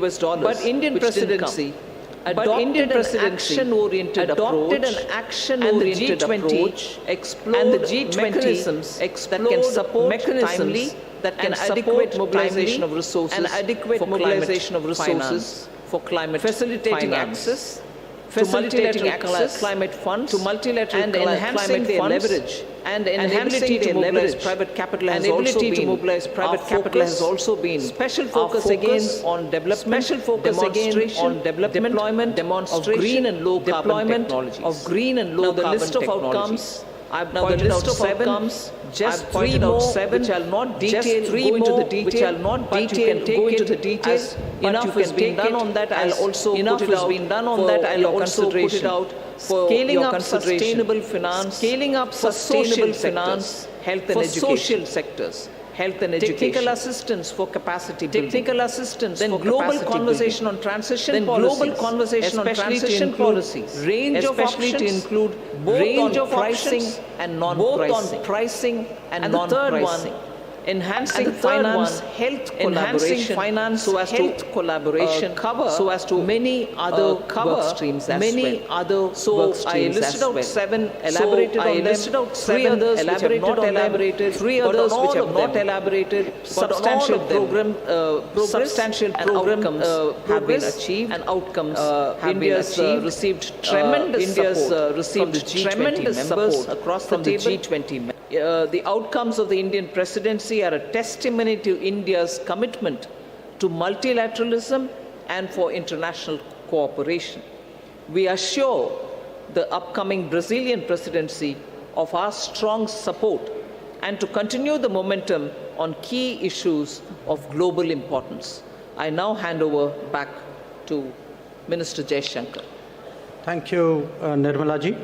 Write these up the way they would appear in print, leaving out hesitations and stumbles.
US dollars. But Indian presidency adopted an action-oriented approach, and the G20 explored mechanisms that can support timely, that can adequate mobilization of resources, and adequate mobilization of resources for climate facilitating access, facilitating access climate funds to multilateral and enhancing their leverage and enhancing their leverage. Private capital has also been to mobilize private capital has also been special focus again on development, special focus again on development, deployment, demonstration of green and low carbon technologies. Of green and low carbon technologies. The list of outcomes. I've now pointed out 7. Just 3 more, which I'll not detail, go into the detail, which I'll not detail, go into the details. Enough has been done on that. I'll also put it out. Been done on that. I'll also put it out. Scaling up sustainable finance, scaling up sustainable finance, health and education, social sectors. Health and education. Technical assistance for capacity building. Technical assistance then for global conversation building. On transition then policies. Global conversation on transition policies. Range of options to include both range on of pricing and non-pricing. Both on pricing and non-pricing. Enhancing finance, health collaboration, finance so as to collaboration cover so as to many other work streams as many other so I listed out 7 elaborated on them. Listed out 3 others elaborated not elaborated 3 others which have not elaborated. Substantial program substantial programs have been achieved and outcomes have been achieved. Received tremendous support received tremendous support across the G20. The outcomes of the Indian presidency are a testimony to India's commitment to multilateralism and for international cooperation. We assure the upcoming Brazilian presidency of our strong support and to continue the momentum on key issues of global importance. I now hand over back to Minister Jaishankar. Thank you, Nirmala ji.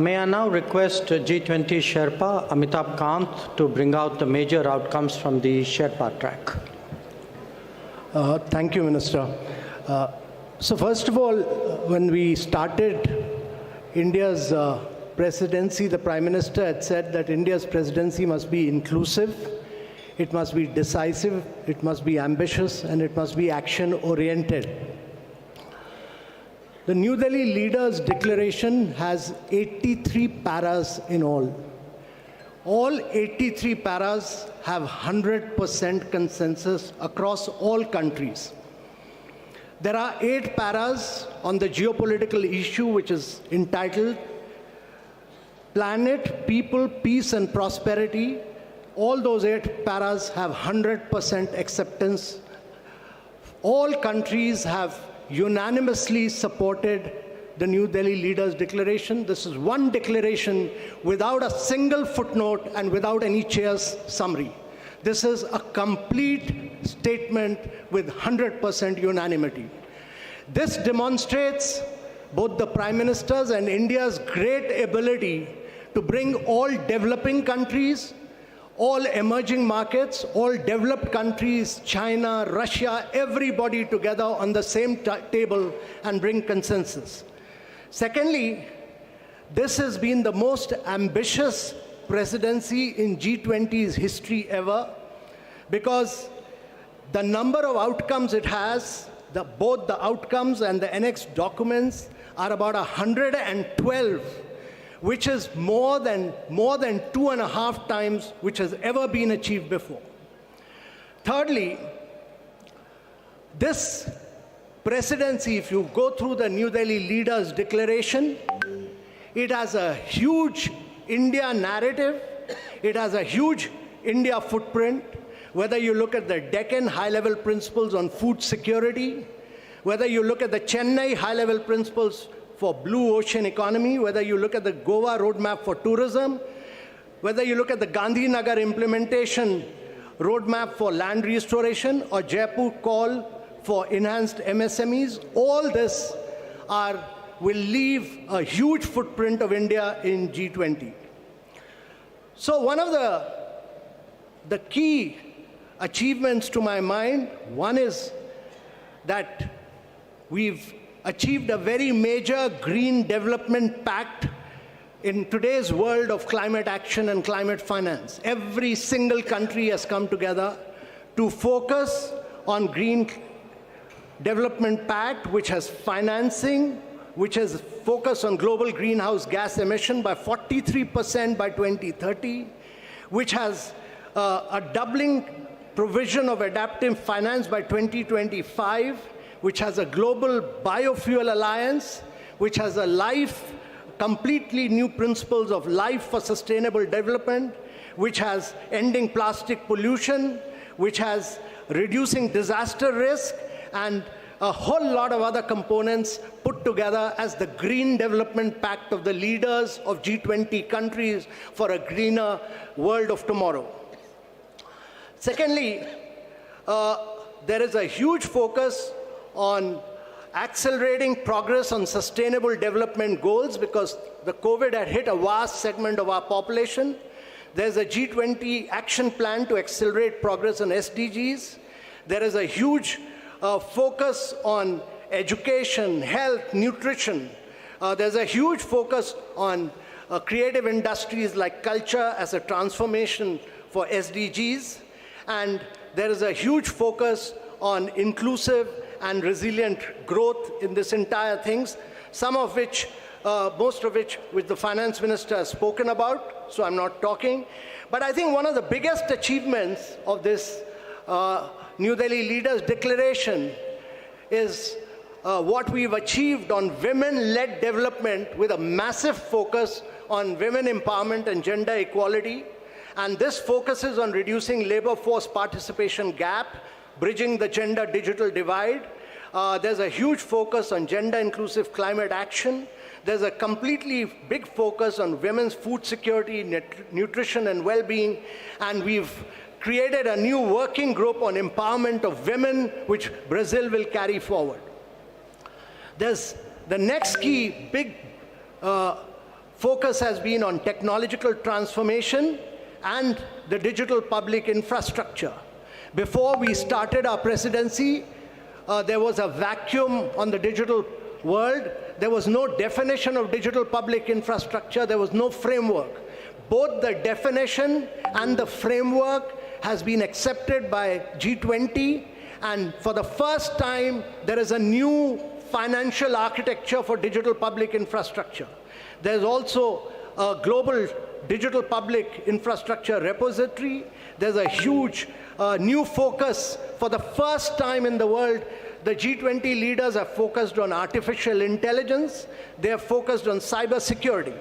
May I now request G20 Sherpa Amitabh Kant to bring out the major outcomes from the Sherpa track. Thank you, Minister. So first of all, when we started India's presidency, the Prime Minister had said that India's presidency must be inclusive, it must be decisive, it must be ambitious, and it must be action-oriented. The New Delhi Leaders' Declaration has 83 paras in all. All 83 paras have 100% consensus across all countries. There are 8 paras on the geopolitical issue, which is entitled Planet, People, Peace and Prosperity. All those 8 paras have 100% acceptance. All countries have unanimously supported the New Delhi Leaders' Declaration. This is one declaration without a single footnote and without any chair's summary. This is a complete statement with 100% unanimity. This demonstrates both the Prime Minister's and India's great ability to bring all developing countries, all emerging markets, all developed countries, China, Russia, everybody together on the same table and bring consensus. Secondly, this has been the most ambitious presidency in G20's history ever, because the number of outcomes it has, both the outcomes and the annexed documents, are about 112, which is more than 2.5 times which has ever been achieved before. Thirdly, this presidency, if you go through the New Delhi Leaders' Declaration, it has a huge India narrative, it has a huge India footprint, whether you look at the Deccan high-level principles on food security, whether you look at the Chennai high-level principles for blue ocean economy, whether you look at the Goa roadmap for tourism, whether you look at the Gandhinagar implementation roadmap for land restoration or Jaipur call for enhanced MSMEs, all this will leave a huge footprint of India in G20. So one of the key achievements to my mind, one is that we've achieved a very major green development pact in today's world of climate action and climate finance. Every single country has come together to focus on green Development Pact, which has financing, which has focused on global greenhouse gas emission by 43% by 2030, which has a doubling provision of adaptive finance by 2025, which has a global biofuel alliance, which has completely new principles of life for sustainable development, which has ending plastic pollution, which has reducing disaster risk, and a whole lot of other components put together as the Green Development Pact of the leaders of G20 countries for a greener world of tomorrow. Secondly, there is a huge focus on accelerating progress on sustainable development goals because the COVID had hit a vast segment of our population. There's a G20 action plan to accelerate progress on SDGs. There is a huge focus on education, health, nutrition. There's a huge focus on creative industries like culture as a transformation for SDGs. And there is a huge focus on inclusive and resilient growth in this entire thing, most of which the finance minister has spoken about, so I'm not talking. But I think one of the biggest achievements of this New Delhi Leaders Declaration is what we've achieved on women-led development with a massive focus on women empowerment and gender equality. And this focuses on reducing labor force participation gap, bridging the gender digital divide. There's a huge focus on gender inclusive climate action. There's a completely big focus on women's food security, nutrition and well-being. And we've created a new working group on empowerment of women, which Brazil will carry forward. There's the next key big focus has been on technological transformation and the digital public infrastructure. Before we started our presidency, there was a vacuum on the digital world. There was no definition of digital public infrastructure. There was no framework. Both the definition and the framework has been accepted by G20, and for the first time, there is a new financial architecture for digital public infrastructure. There's also a global digital public infrastructure repository. There's a huge new focus. For the first time in the world, the G20 leaders have focused on artificial intelligence. They have focused on cybersecurity.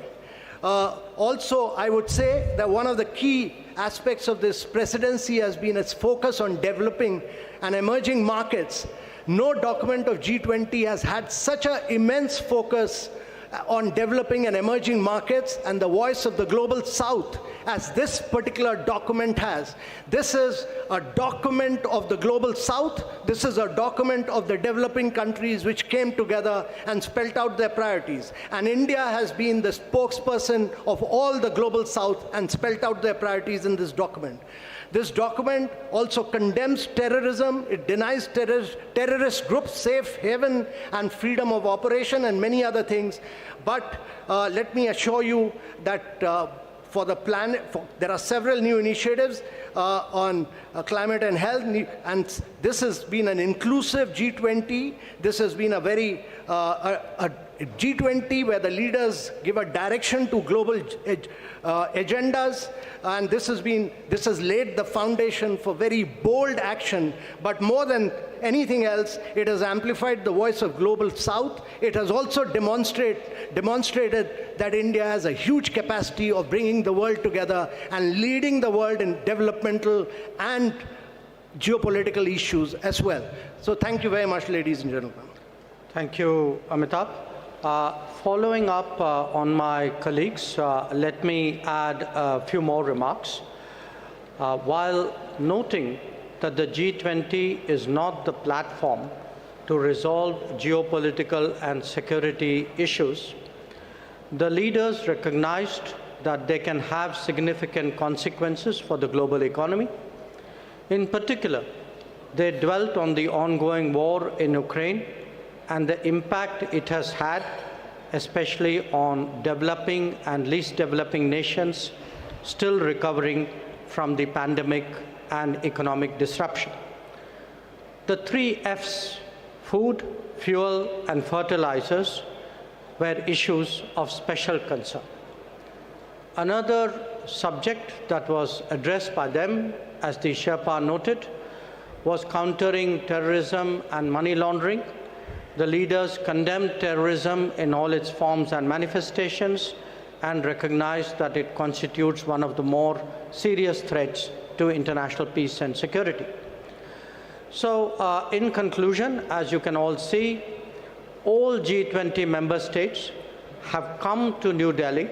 Also, I would say that one of the key aspects of this presidency has been its focus on developing and emerging markets. No document of G20 has had such an immense focus on developing and emerging markets and the voice of the global south as this particular document has. This is a document of the global south. This is a document of the developing countries which came together and spelled out their priorities. And India has been the spokesperson of all the global south and spelled out their priorities in this document. This document also condemns terrorism. It denies terrorist groups safe haven and freedom of operation and many other things. But let me assure you that for the planet, there are several new initiatives on climate and health, and this has been an inclusive G20. This has been a very a G20 where the leaders give a direction to global agendas, and this has laid the foundation for very bold action. But more than anything else, it has amplified the voice of global south. It has also demonstrated that India has a huge capacity of bringing the world together and leading the world in developmental and geopolitical issues as well. So thank you very much, ladies and gentlemen. Thank you, Amitabh. Following up on my colleagues, let me add a few more remarks. While noting that the G20 is not the platform to resolve geopolitical and security issues, the leaders recognized that they can have significant consequences for the global economy. In particular, they dwelt on the ongoing war in Ukraine and the impact it has had, especially on developing and least developing nations still recovering from the pandemic and economic disruption. The 3 F's food, fuel, and fertilizers were issues of special concern. Another subject that was addressed by them, as the Sherpa noted, was countering terrorism and money laundering. The leaders condemned terrorism in all its forms and manifestations and recognized that it constitutes one of the more serious threats to international peace and security. So, in conclusion, as you can all see, all G20 member states have come to New Delhi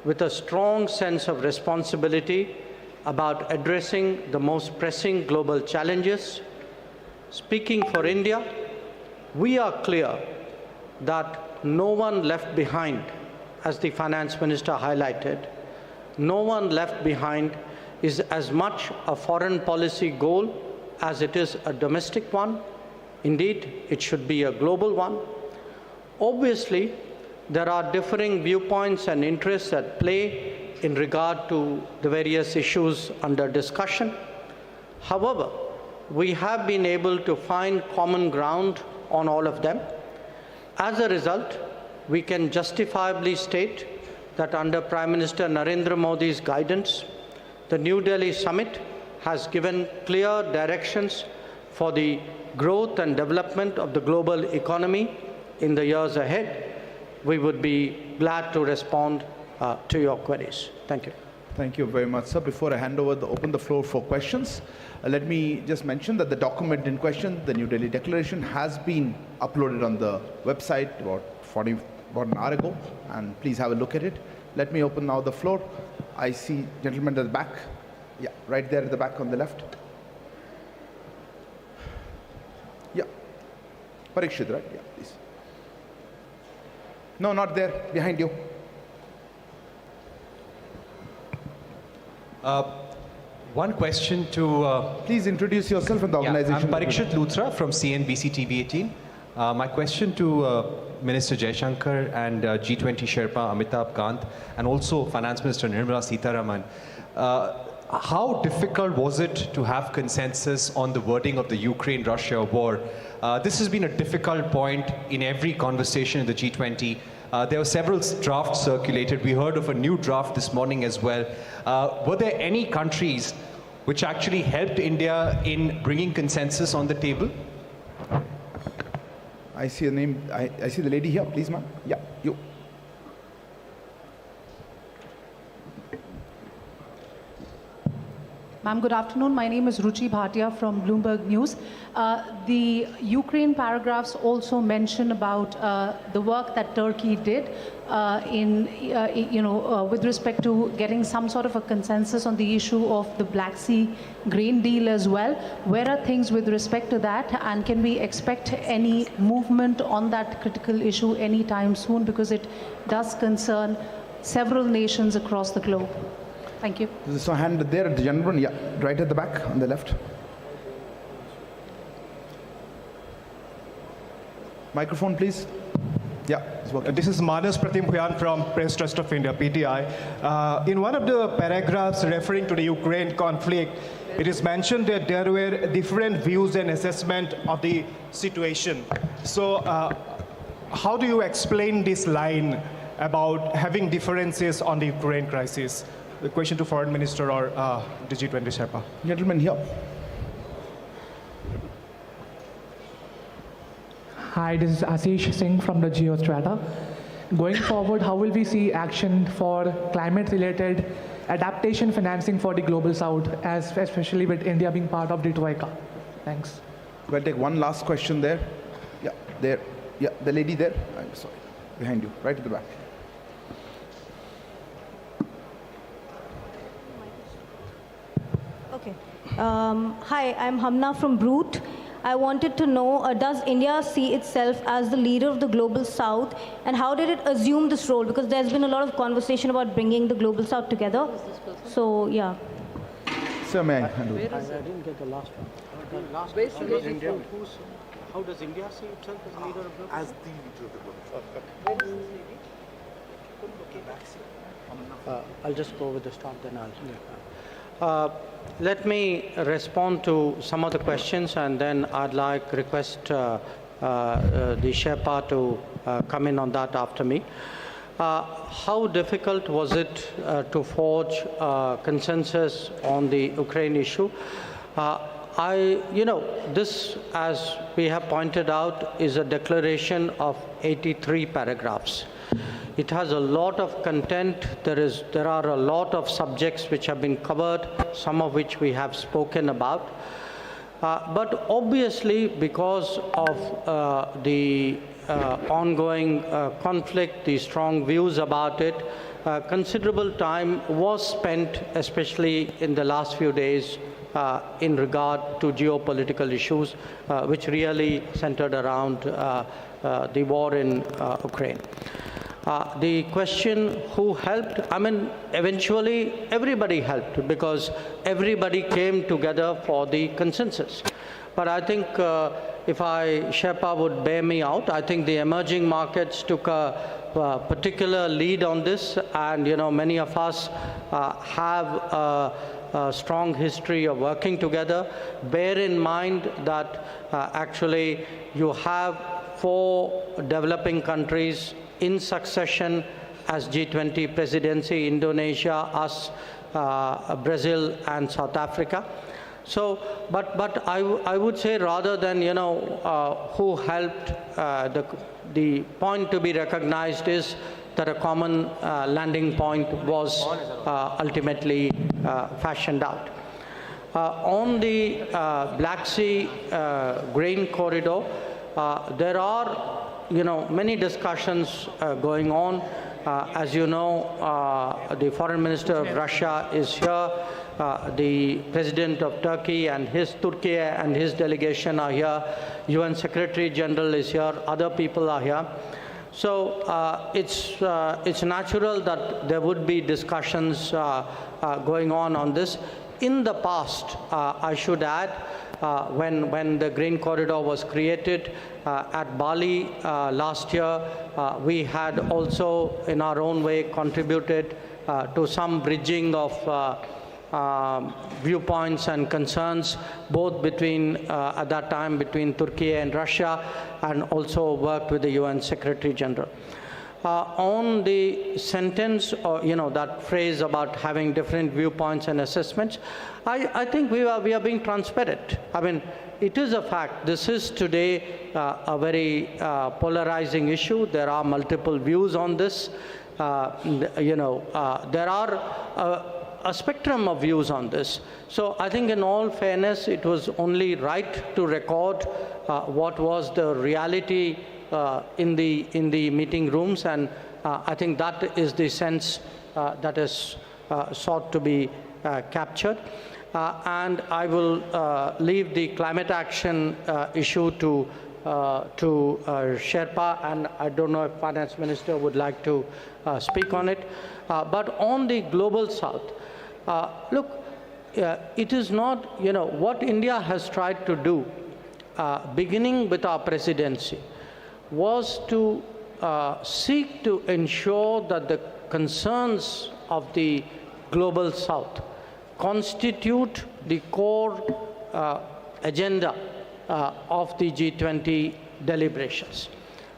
with a strong sense of responsibility about addressing the most pressing global challenges. Speaking for India, we are clear that no one left behind, as the finance minister highlighted, no one left behind is as much a foreign policy goal as it is a domestic one. Indeed, it should be a global one. Obviously, there are differing viewpoints and interests at play in regard to the various issues under discussion. However, we have been able to find common ground on all of them. As a result, we can justifiably state that under Prime Minister Narendra Modi's guidance, the New Delhi summit has given clear directions for the growth and development of the global economy in the years ahead. We would be glad to respond to your queries. Thank you. Thank you very much, sir. Before I open the floor for questions, let me just mention that the document in question, the New Delhi Declaration, has been uploaded on the website about an hour ago, and please have a look at it. Let me open now the floor. I see gentlemen at the back. Yeah, right there at the back on the left. Yeah. Parikshit, right? Yeah, please. No, not there. Behind you. One question to... Please introduce yourself and the organization. I'm Parikshit Luthra from CNBC TV18. My question to Minister Jaishankar and G20 Sherpa Amitabh Kant and also Finance Minister Nirmala Sitharaman. How difficult was it to have consensus on the wording of the Ukraine-Russia war? This has been a difficult point in every conversation in the G20. There were several drafts circulated. We heard of a new draft this morning as well. Were there any countries which actually helped India in bringing consensus on the table? I see a name. I see the lady here. Please, ma'am. Yeah, you. Ma'am, good afternoon. My name is Ruchi Bhatia from Bloomberg News. The Ukraine paragraphs also mention about the work that Turkey did with respect to getting some sort of a consensus on the issue of the Black Sea grain deal as well. Where are things with respect to that, and can we expect any movement on that critical issue anytime soon, because it does concern several nations across the globe? Thank you. There's a hand there at the gentleman. Yeah, right at the back on the left. Microphone, please. Yeah, it's working. This is Manas Pratim Bhuyan from Press Trust of India, PTI. In one of the paragraphs referring to the Ukraine conflict, it is mentioned that there were different views and assessment of the situation. So how do you explain this line about having differences on the Ukraine crisis? The question to Foreign Minister or the G20 Sherpa. Gentleman here. Hi, this is Ashish Singh from the Geostrata. Going forward, how will we see action for climate-related adaptation financing for the Global South, especially with India being part of the Troika? Thanks. We'll take one last question there. Yeah, there. Yeah, the lady there. I'm sorry. Behind you, right at the back. Okay. Hi, I'm Hamna from Brute. I wanted to know, does India see itself as the leader of the Global South, and how did it assume this role? Because there's been a lot of conversation about bringing the Global South together. So, yeah. Sir, may I? I didn't get the last one. The last one. How does India see itself as the leader of the As the leader of the Global South. I'll just go with the start, then I'll... let me respond to some of the questions, and then I'd request the Sherpa to come in on that after me. How difficult was it to forge consensus on the Ukraine issue? This, as we have pointed out, is a declaration of 83 paragraphs. It has a lot of content. There are a lot of subjects which have been covered, some of which we have spoken about. But obviously, because of the ongoing conflict, the strong views about it, considerable time was spent, especially in the last few days, in regard to geopolitical issues, which really centered around the war in Ukraine. The question who helped, eventually everybody helped because everybody came together for the consensus. But I think if Sherpa would bear me out, I think the emerging markets took a particular lead on this, and many of us have a strong history of working together. Bear in mind that actually you have 4 developing countries in succession as G20 presidency: Indonesia, us, Brazil, and South Africa. So, but I would say, rather than who helped, the point to be recognized is that a common landing point was ultimately fashioned out. On the Black Sea grain corridor, there are many discussions going on. As you know, the Foreign Minister of Russia is here. The President of Turkey and his delegation are here. UN Secretary General is here. Other people are here. So it's natural that there would be discussions going on this. In the past, I should add, when the grain corridor was created at Bali last year, we had also in our own way contributed to some bridging of viewpoints and concerns, both between at that time between Turkey and Russia, and also worked with the UN Secretary General. On the sentence, or that phrase about having different viewpoints and assessments, I think we are being transparent. It is a fact. This is today a very polarizing issue. There are multiple views on this. There are a spectrum of views on this. So I think, in all fairness, it was only right to record what was the reality in the meeting rooms, and I think that is the sense that is sought to be captured. And I will leave the climate action issue to Sherpa, and I don't know if Finance Minister would like to speak on it. But on the global south, look, it is not, what India has tried to do, beginning with our presidency, was to seek to ensure that the concerns of the global south constitute the core agenda of the G20 deliberations.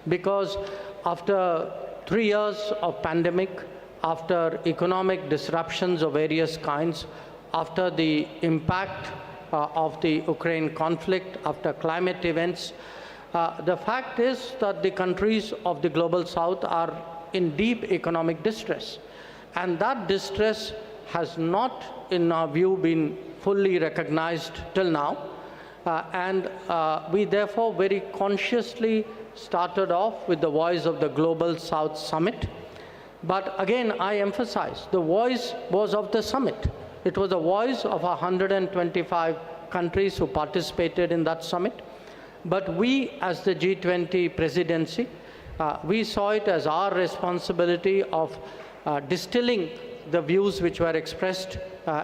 Because after 3 years of pandemic, after economic disruptions of various kinds, after the impact of the Ukraine conflict, after climate events, the fact is that the countries of the global south are in deep economic distress. And that distress has not, in our view, been fully recognized till now. And we therefore very consciously started off with the Voice of the Global South Summit. But again, I emphasize, the voice was of the summit. It was a voice of 125 countries who participated in that summit. But we, as the G20 presidency, we saw it as our responsibility of distilling the views which were expressed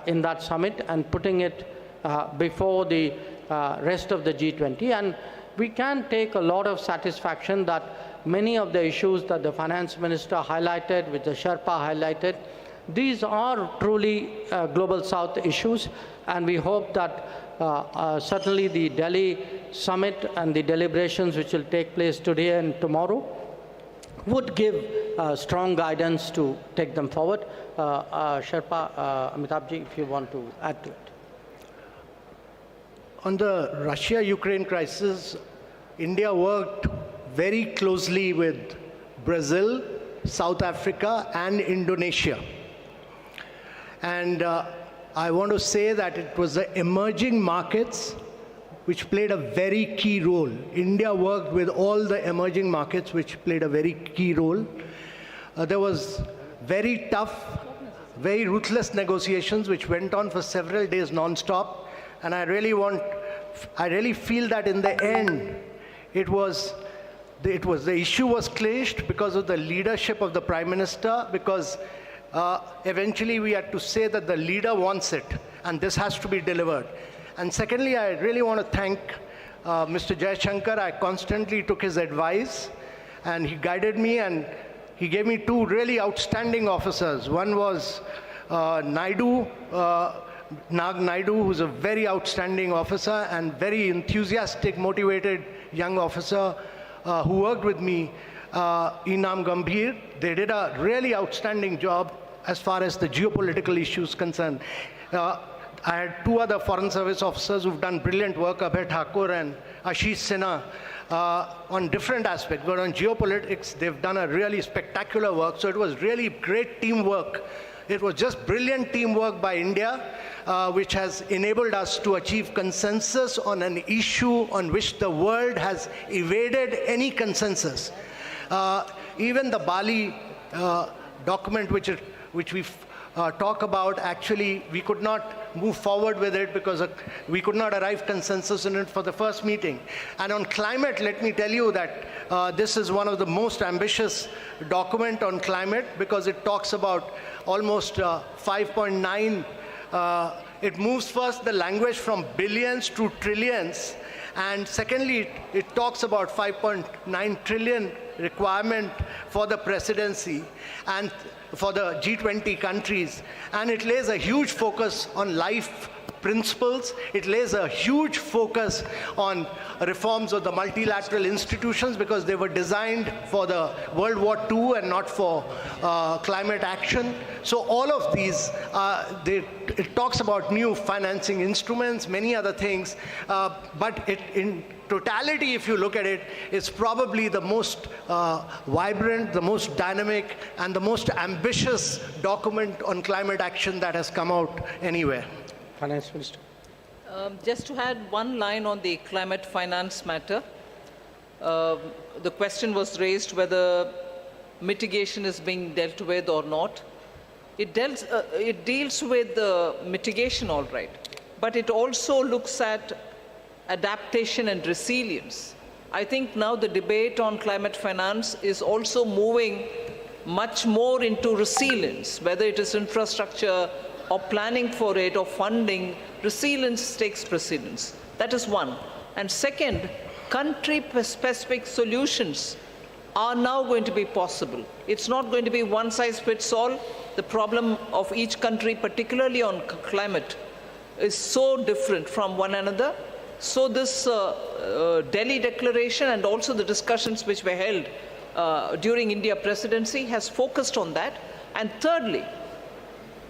in that summit and putting it before the rest of the G20. And we can take a lot of satisfaction that many of the issues that the Finance Minister highlighted, which the Sherpa highlighted, these are truly Global South issues. and we hope that certainly the Delhi summit and the deliberations which will take place today and tomorrow would give strong guidance to take them forward. Sherpa, Amitabh ji, if you want to add to it. On the Russia-Ukraine crisis, India worked very closely with Brazil, South Africa, and Indonesia. And I want to say that it was the emerging markets which played a very key role. India worked with all the emerging markets which played a very key role. There was very tough, very ruthless negotiations which went on for several days non-stop. And I really feel that in the end, the issue was clinched because of the leadership of the Prime Minister, because eventually we had to say that the leader wants it, and this has to be delivered. And secondly, I really want to thank Mr. Jaishankar. I constantly took his advice, and he guided me, and he gave me two really outstanding officers. One was Nag Naidu, who's a very outstanding officer and very enthusiastic, motivated young officer who worked with me, Inam Gambhir. They did a really outstanding job as far as the geopolitical issues concerned. I had two other Foreign Service officers who've done brilliant work, Abhay Thakur and Ashish Sinha, on different aspects. But on geopolitics, they've done a really spectacular work. So it was really great teamwork. It was just brilliant teamwork by India, which has enabled us to achieve consensus on an issue on which the world has evaded any consensus. Even the Bali document, which we talk about, actually, we could not move forward with it because we could not arrive consensus in it for the first meeting. And on climate, let me tell you that this is one of the most ambitious document on climate, because it talks about almost 5.9. It moves first the language from billions to trillions, and secondly, it talks about 5.9 trillion requirement for the presidency and for the G20 countries. And it lays a huge focus on life principles. It lays a huge focus on reforms of the multilateral institutions, because they were designed for the World War II and not for climate action. So all of these, it talks about new financing instruments, many other things, but in totality, if you look at it, it's probably the most vibrant, the most dynamic, and the most ambitious document on climate action that has come out anywhere. Finance Minister. Just to add one line on the climate finance matter, the question was raised whether mitigation is being dealt with or not. It deals with the mitigation, all right, but it also looks at adaptation and resilience. I think now the debate on climate finance is also moving much more into resilience, whether it is infrastructure or planning for it or funding. Resilience takes precedence. That is one. And second, country-specific solutions are now going to be possible. It's not going to be one size fits all. The problem of each country, particularly on climate, is so different from one another. So this Delhi declaration and also the discussions which were held during India presidency has focused on that. And thirdly,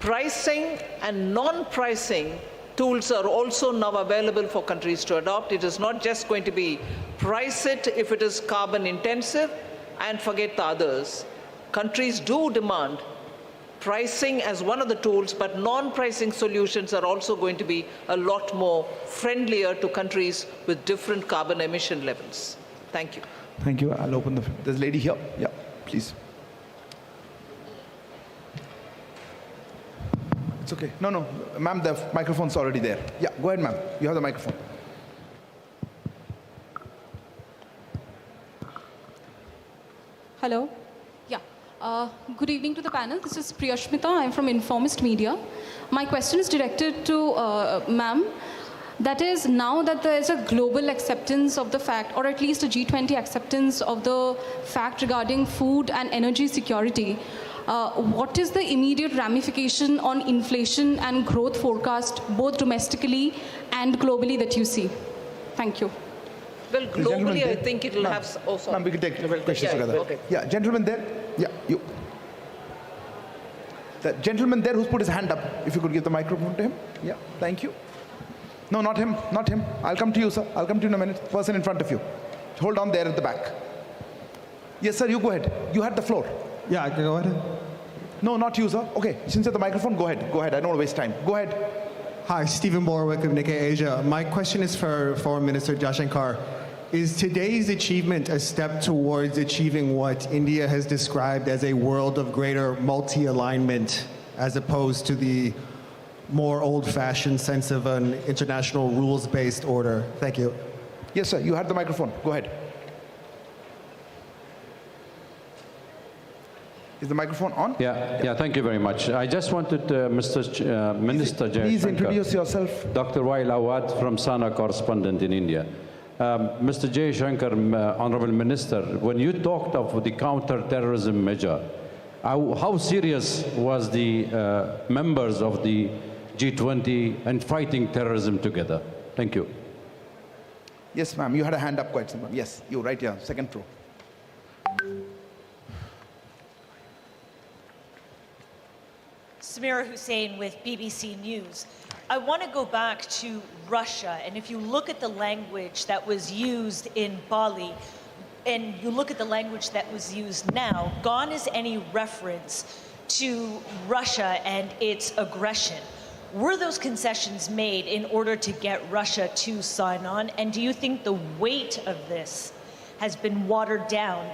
pricing and non-pricing tools are also now available for countries to adopt. It is not just going to be price it if it is carbon intensive and forget the others. Countries do demand pricing as one of the tools, but non-pricing solutions are also going to be a lot more friendlier to countries with different carbon emission levels. Thank you. Thank you. I'll open there's a lady here. Yeah, please. It's okay. No, ma'am, the microphone's already there. Yeah, go ahead, ma'am. You have the microphone. Hello. Yeah. Good evening to the panel. This is Priyashmita. I'm from Informist Media. My question is directed to ma'am. That is, now that there is a global acceptance of the fact, or at least a G20 acceptance of the fact regarding food and energy security, what is the immediate ramification on inflation and growth forecast, both domestically and globally, that you see? Thank you. Well, The gentleman globally, I there. think it will Ma'am. have also. Ma'am, we can take questions Yeah, together. okay. Yeah, gentleman there. Yeah, you. The gentleman there who's put his hand up, if you could give the microphone to him. Yeah, thank you. No, not him, not him. I'll come to you, sir. I'll come to you in a minute. Person in front of you. Hold on there at the back. Yes, sir, you go ahead. You had the floor. Yeah, I can go ahead. No, not you, sir. Okay, since you have the microphone, go ahead. Go ahead. I don't want to waste time. Go ahead. Hi, Stephen Borwick of Nikkei Asia. My question is for Foreign Minister Jaishankar. Is today's achievement a step towards achieving what India has described as a world of greater multi-alignment, as opposed to the more old-fashioned sense of an international rules-based order? Thank you. Yes, sir, you had the microphone. Go ahead. Is the microphone on? Yeah, thank you very much. I just wanted Minister Please Jaishankar, introduce yourself. Dr. Wael Awad from SANA correspondent in India. Mr. Jaishankar, Honorable Minister, when you talked of the counter-terrorism measure, how serious was the members of the G20 and fighting terrorism together? Thank you. Yes, ma'am, you had a hand up quite some time. Yes, you right here, second row. Samira Hussain with BBC News. I want to go back to Russia, and if you look at the language that was used in Bali, and you look at the language that was used now, gone is any reference to Russia and its aggression. Were those concessions made in order to get Russia to sign on? And do you think the weight of this has been watered down?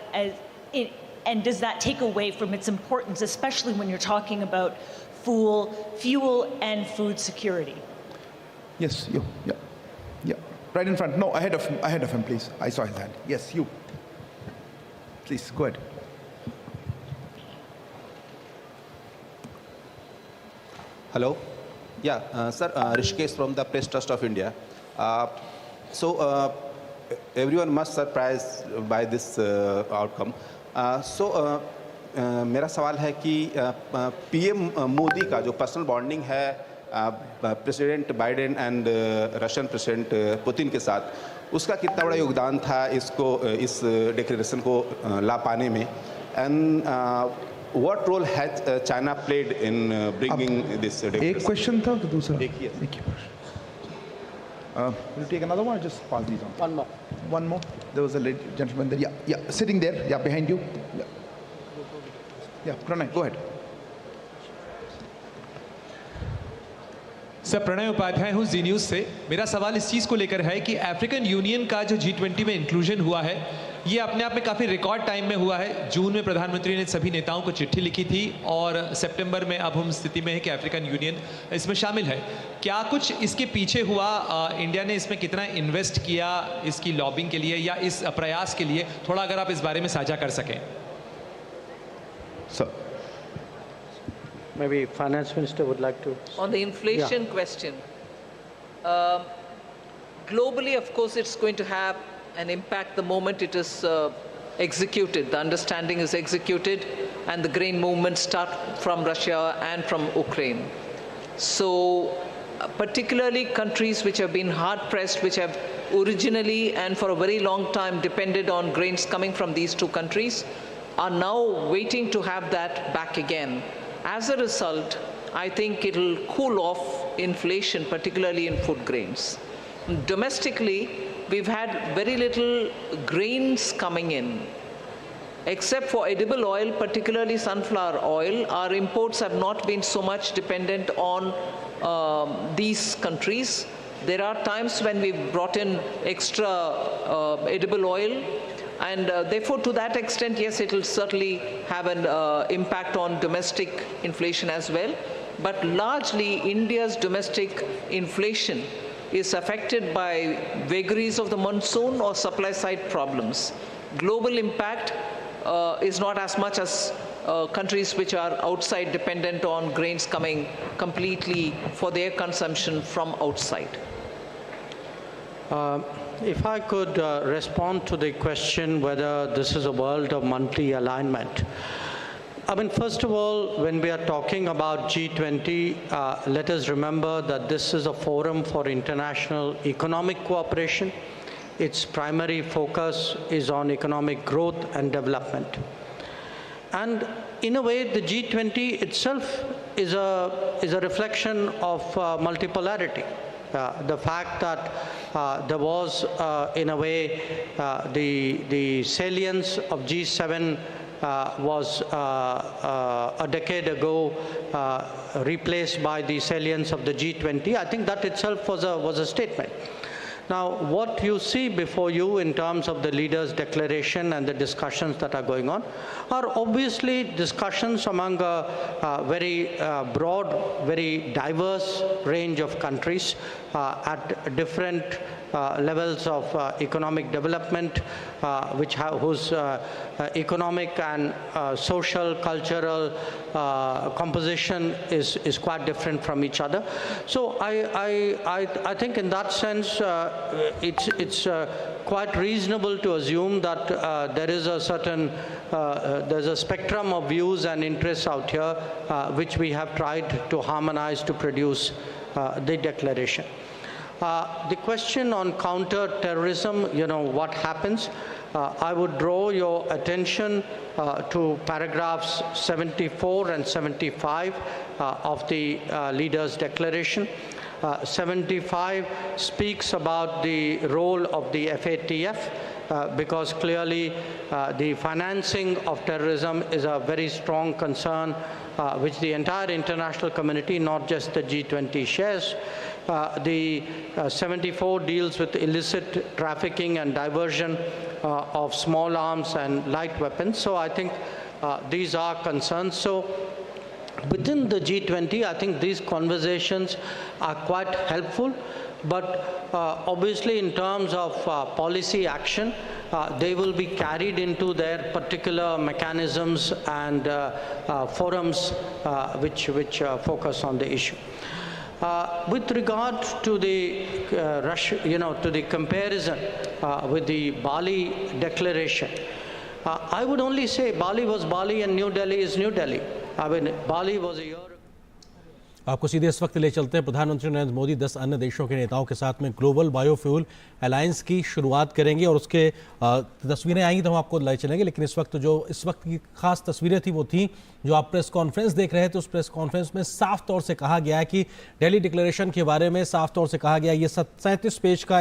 And does that take away from its importance, especially when you're talking about fuel and food security? Yes, you. Yeah. Right in front. No, ahead of him, please. I saw his hand. Yes, you. Please, go ahead. Hello. Yeah, sir, Rishikesh from the Press Trust of India. Everyone must surprised by this outcome. मेरा सवाल है कि PM Modi का जो personal bonding है president Biden and Russian president Putin के साथ, उसका कितना बड़ा योगदान था इसको इस डिक्लेरेशन को ला पाने में, and what role has China played in bringing this declaration? एक क्वेश्चन था तो दूसरा एक ही we'll take another one or just pass these on? One more. There was a gentleman there. Yeah, sitting there. Yeah, behind you. Yeah, Pranay, go ahead. Sir, Pranay Upadhyay हूँ Zee news से। मेरा सवाल इस चीज़ को लेकर है कि अफ्रीकन यूनियन का जो G20 में इंक्लूजन हुआ है, ये अपने आप में काफ़ी रिकॉर्ड टाइम में हुआ है। जून में प्रधानमंत्री ने सभी नेताओं को चिट्ठी लिखी थी और सितंबर में अब हम स्थिति में है कि अफ्रीकन यूनियन इसमें शामिल है। क्या कुछ इसके पीछे हुआ? इंडिया ने इसमें कितना इन्वेस्ट किया इसकी लॉबिंग के लिए या इस प्रयास के लिए? थोड़ा अगर आप इस बारे में साझा कर सकें। Sir. Maybe Finance Minister would like to. On the inflation question, globally, of course, it's going to have an impact the moment it is executed. The understanding is executed and the grain movements start from Russia and from Ukraine. So particularly countries which have been hard pressed, which have originally and for a very long time depended on grains coming from these two countries, are now waiting to have that back again. As a result, I think it will cool off inflation, particularly in food grains. Domestically, we've had very little grains coming in. Except for edible oil, particularly sunflower oil, our imports have not been so much dependent on these countries. There are times when we've brought in extra edible oil, and therefore to that extent, yes, it will certainly have an impact on domestic inflation as well. But largely, India's domestic inflation is affected by vagaries of the monsoon or supply side problems. Global impact is not as much as countries which are outside dependent on grains coming completely for their consumption from outside. If I could respond to the question whether this is a world of multi-alignment. I mean, first of all, when we are talking about G20, let us remember that this is a forum for international economic cooperation. Its primary focus is on economic growth and development. And in a way, the G20 itself is a reflection of multipolarity. The fact that there was, in a way, the salience of G7 was a decade ago replaced by the salience of the G20. I think that itself was a statement. Now, what you see before you in terms of the leaders' declaration and the discussions that are going on are obviously discussions among a very broad, very diverse range of countries at different levels of economic development, whose economic and social, cultural composition is quite different from each other. So I think in that sense, it's quite reasonable to assume that there is a certain there's a spectrum of views and interests out here which we have tried to harmonize to produce the declaration. The question on counter-terrorism, what happens, I would draw your attention to paragraphs 74 and 75 of the leaders' declaration. 75 speaks about the role of the FATF because clearly the financing of terrorism is a very strong concern which the entire international community, not just the G20, shares. The 74 deals with illicit trafficking and diversion of small arms and light weapons. So I think these are concerns. So within the G20, I think these conversations are quite helpful, but obviously in terms of policy action, they will be carried into their particular mechanisms and forums which focus on the issue. With regard to the to the comparison with the Bali declaration, I would only say Bali was Bali and New Delhi is New Delhi. I mean, Bali was a year. आपको सीधे इस वक्त ले चलते हैं। प्रधानमंत्री नरेंद्र मोदी 10 अन्य देशों के नेताओं के साथ में ग्लोबल बायोफ्यूल अलायंस की शुरुआत करेंगे और उसके तस्वीरें आएंगी तो हम आपको ले चलेंगे। लेकिन इस वक्त की खास तस्वीरें थी वो थी जो आप प्रेस कॉन्फ्रेंस देख रहे थे। उस प्रेस कॉन्फ्रेंस में साफ तौर से कहा गया है कि दिल्ली डिक्लेरेशन के बारे में साफ तौर से कहा गया ये 37 पेज का